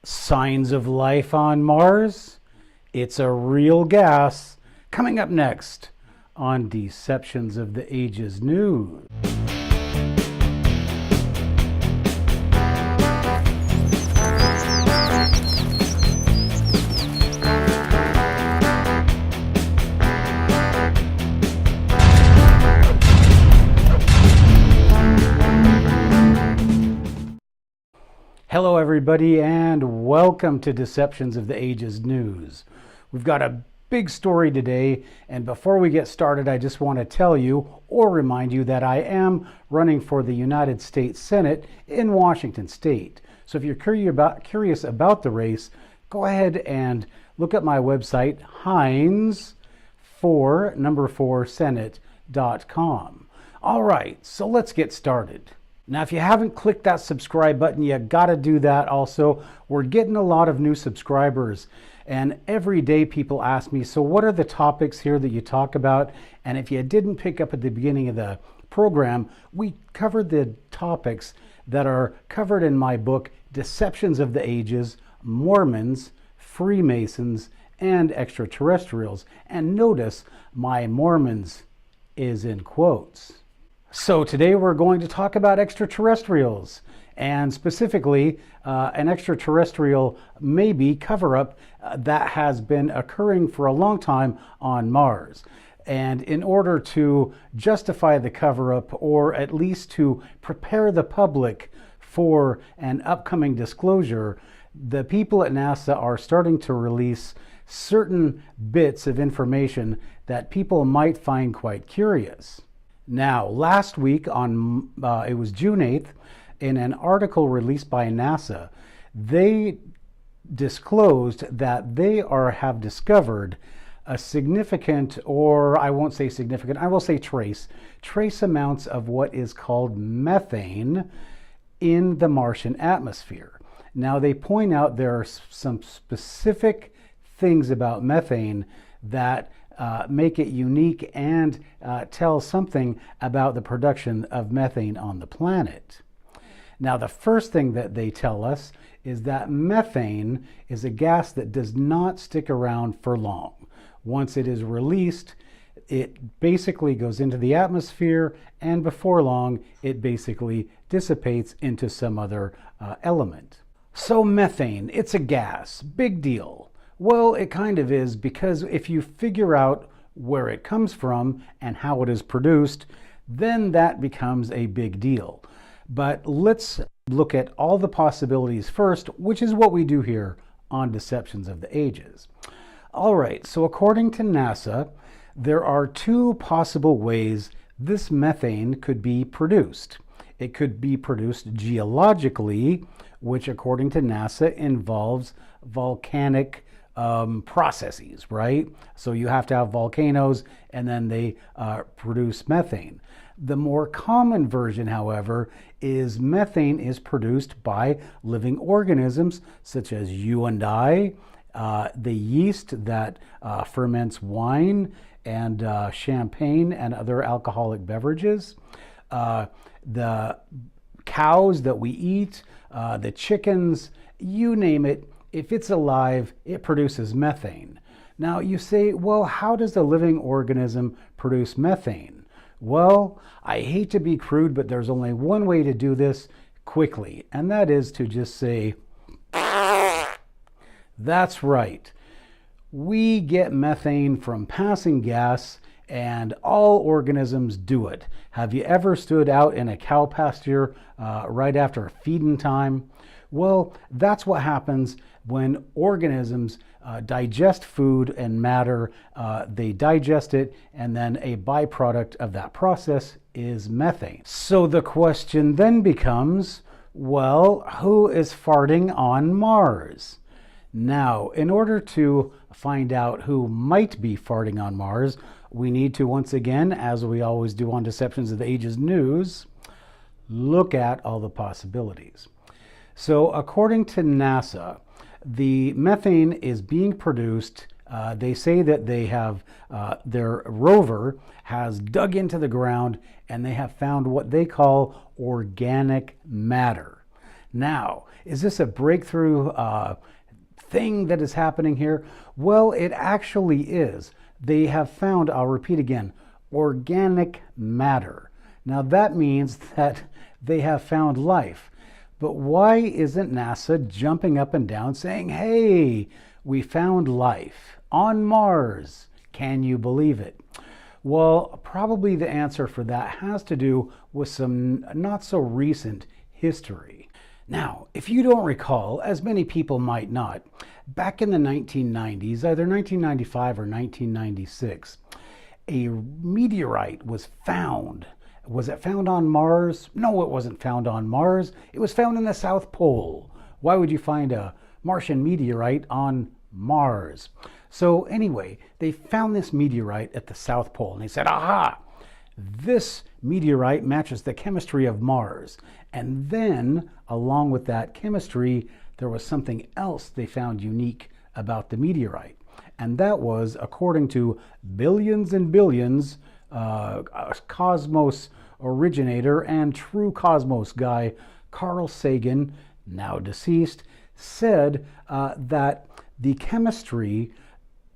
Signs of life on Mars? It's a real gas. Coming up next on Deceptions of the Ages News. Hello everybody and welcome to Deceptions of the Ages News. We've got a big story today, and before we get started I just want to tell you or remind you that I am running for the United States Senate in Washington State. So if you're curious about the race, go ahead and look at my website HEINES4Senate.com. All right, so let's get started. Now, if you haven't clicked that subscribe button, you gotta do that also. We're getting a lot of new subscribers, and every day people ask me, so what are the topics here that you talk about? And if you didn't pick up at the beginning of the program, we covered the topics that are covered in my book, Deceptions of the Ages, Mormons, Freemasons, and Extraterrestrials. And notice my Mormons is in quotes. So today we're going to talk about extraterrestrials, and specifically an extraterrestrial maybe cover-up that has been occurring for a long time on Mars. And in order to justify the cover-up, or at least to prepare the public for an upcoming disclosure, the people at NASA are starting to release certain bits of information that people might find quite curious. Now, last week on, it was June 8th, in an article released by NASA, they disclosed that they have discovered a significant, or I won't say significant, I will say trace amounts of what is called methane in the Martian atmosphere. Now, they point out there are some specific things about methane that make it unique and tell something about the production of methane on the planet. Now, the first thing that they tell us is that methane is a gas that does not stick around for long. Once it is released, it basically goes into the atmosphere, and before long, it basically dissipates into some other element. So methane, it's a gas, big deal. Well, it kind of is, because if you figure out where it comes from and how it is produced, then that becomes a big deal. But let's look at all the possibilities first, which is what we do here on Deceptions of the Ages. All right, so according to NASA, there are two possible ways this methane could be produced. It could be produced geologically, which according to NASA involves volcanic processes, right? So you have to have volcanoes and then they produce methane. The more common version, however, is methane is produced by living organisms such as you and I, the yeast that ferments wine and champagne and other alcoholic beverages, the cows that we eat, the chickens, you name it. If it's alive, it produces methane. Now you say, well, how does a living organism produce methane? Well, I hate to be crude, but there's only one way to do this quickly, and that is to just say, that's right. We get methane from passing gas, and all organisms do it. Have you ever stood out in a cow pasture right after feeding time? Well, that's what happens when organisms digest food and matter. They digest it, and then a byproduct of that process is methane. So the question then becomes, well, who is farting on Mars? Now, in order to find out who might be farting on Mars, we need to, once again, as we always do on Deceptions of the Ages News, look at all the possibilities. So according to NASA, the methane is being produced. They say that they have, their rover has dug into the ground and they have found what they call organic matter. Now, is this a breakthrough thing that is happening here? Well, it actually is. They have found, I'll repeat again, organic matter. Now that means that they have found life. But why isn't NASA jumping up and down saying, hey, we found life on Mars? Can you believe it? Well, probably the answer for that has to do with some not so recent history. Now, if you don't recall, as many people might not, back in the 1990s, either 1995 or 1996, a meteorite was found. Was it found on Mars? No, it wasn't found on Mars. It was found in the South Pole. Why would you find a Martian meteorite on Mars? So anyway, they found this meteorite at the South Pole and they said, aha, this meteorite matches the chemistry of Mars. And then, along with that chemistry, there was something else they found unique about the meteorite. And that was, according to billions and billions, cosmos originator and true cosmos guy, Carl Sagan, now deceased, said that the chemistry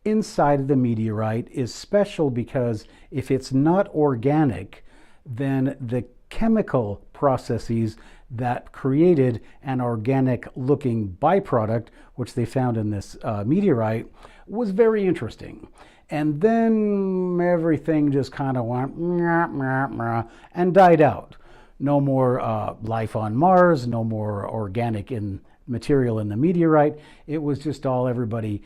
inside of the meteorite is special because if it's not organic, then the chemical processes that created an organic looking byproduct, which they found in this meteorite, was very interesting. And then everything just kind of went and died out. No more life on Mars, no more organic material in the meteorite. It was just all everybody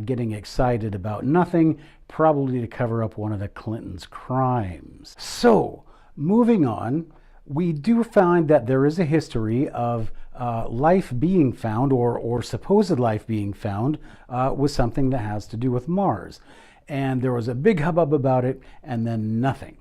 getting excited about nothing, probably to cover up one of the Clintons' crimes. So, moving on, we do find that there is a history of life being found, or supposed life being found, with something that has to do with Mars. And there was a big hubbub about it, and then nothing.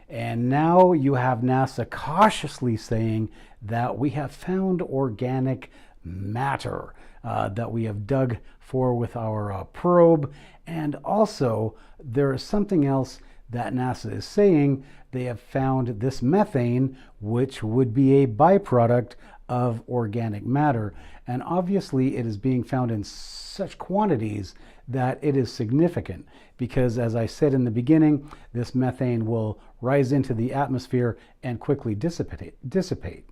And now you have NASA cautiously saying that we have found organic matter that we have dug for with our probe. And also, there is something else that NASA is saying. They have found this methane, which would be a byproduct of organic matter. And obviously, it is being found in such quantities that it is significant, because as I said in the beginning, this methane will rise into the atmosphere and quickly dissipate.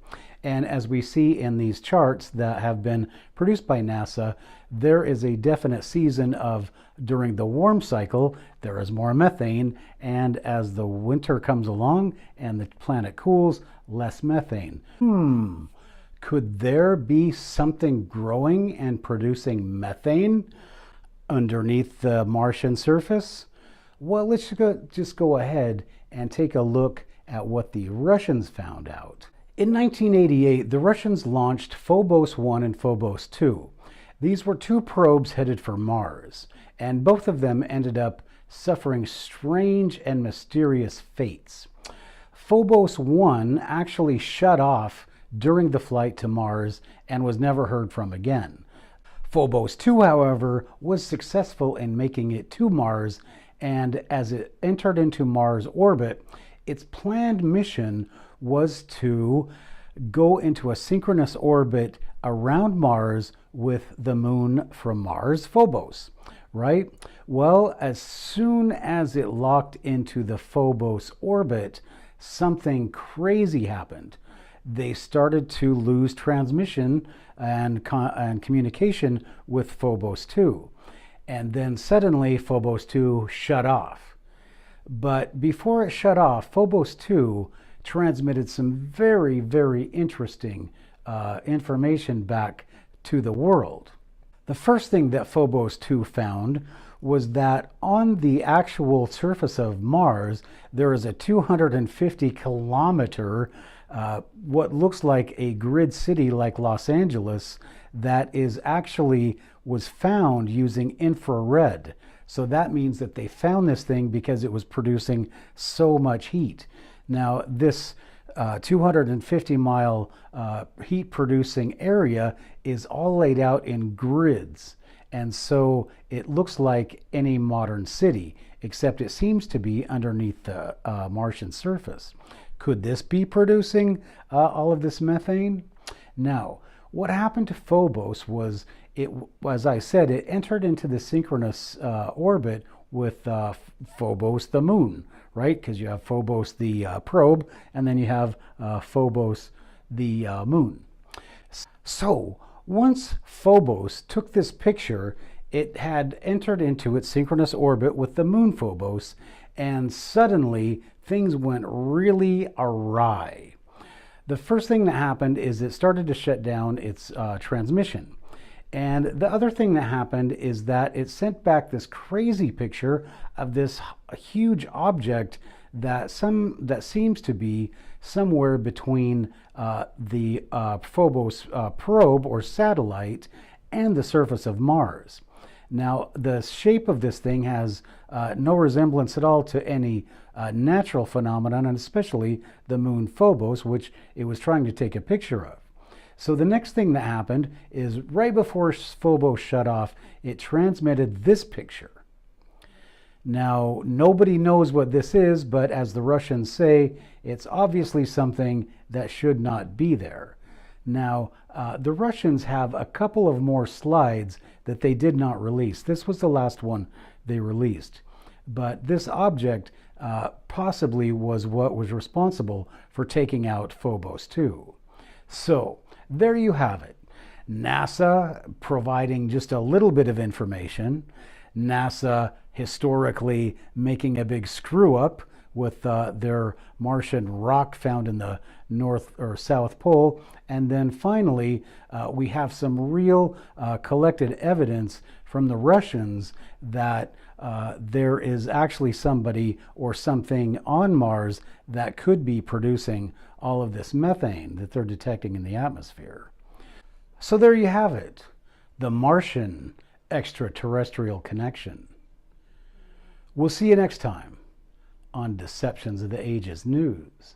And as we see in these charts that have been produced by NASA, there is a definite season of, during the warm cycle, there is more methane, and as the winter comes along and the planet cools, less methane. Could there be something growing and producing methane underneath the Martian surface? Well, let's just go ahead and take a look at what the Russians found out. In 1988, the Russians launched Phobos 1 and Phobos 2. These were two probes headed for Mars, and both of them ended up suffering strange and mysterious fates. Phobos 1 actually shut off during the flight to Mars and was never heard from again. Phobos 2, however, was successful in making it to Mars, and as it entered into Mars orbit, its planned mission was to go into a synchronous orbit around Mars with the moon from Mars, Phobos, right? Well, as soon as it locked into the Phobos orbit, something crazy happened. They started to lose transmission and communication with Phobos 2. And then suddenly Phobos 2 shut off. But before it shut off, Phobos 2 transmitted some very, very interesting information back to the world. The first thing that Phobos 2 found was that on the actual surface of Mars, there is a 250-kilometer, what looks like a grid city like Los Angeles, that is actually was found using infrared. So that means that they found this thing because it was producing so much heat. Now, this 250-mile heat-producing area is all laid out in grids. And so it looks like any modern city, except it seems to be underneath the Martian surface. Could this be producing all of this methane? Now, what happened to Phobos was, as I said, it entered into the synchronous orbit with Phobos, the moon, right? Because you have Phobos, the probe, and then you have Phobos, the moon. So once Phobos took this picture, it had entered into its synchronous orbit with the moon Phobos, and suddenly things went really awry. The first thing that happened is it started to shut down its transmission. And the other thing that happened is that it sent back this crazy picture of this huge object that seems to be somewhere between the Phobos probe or satellite and the surface of Mars. Now, the shape of this thing has no resemblance at all to any natural phenomenon, and especially the moon Phobos, which it was trying to take a picture of. So the next thing that happened is right before Phobos shut off, it transmitted this picture. Now, nobody knows what this is, but as the Russians say, it's obviously something that should not be there. Now, the Russians have a couple of more slides that they did not release. This was the last one they released. But this object possibly was what was responsible for taking out Phobos 2. So, there you have it. NASA providing just a little bit of information. NASA historically making a big screw up with their Martian rock found in the North or South Pole. And then finally, we have some real collected evidence from the Russians that there is actually somebody or something on Mars that could be producing all of this methane that they're detecting in the atmosphere. So there you have it, the Martian extraterrestrial connection. We'll see you next time on Deceptions of the Ages News.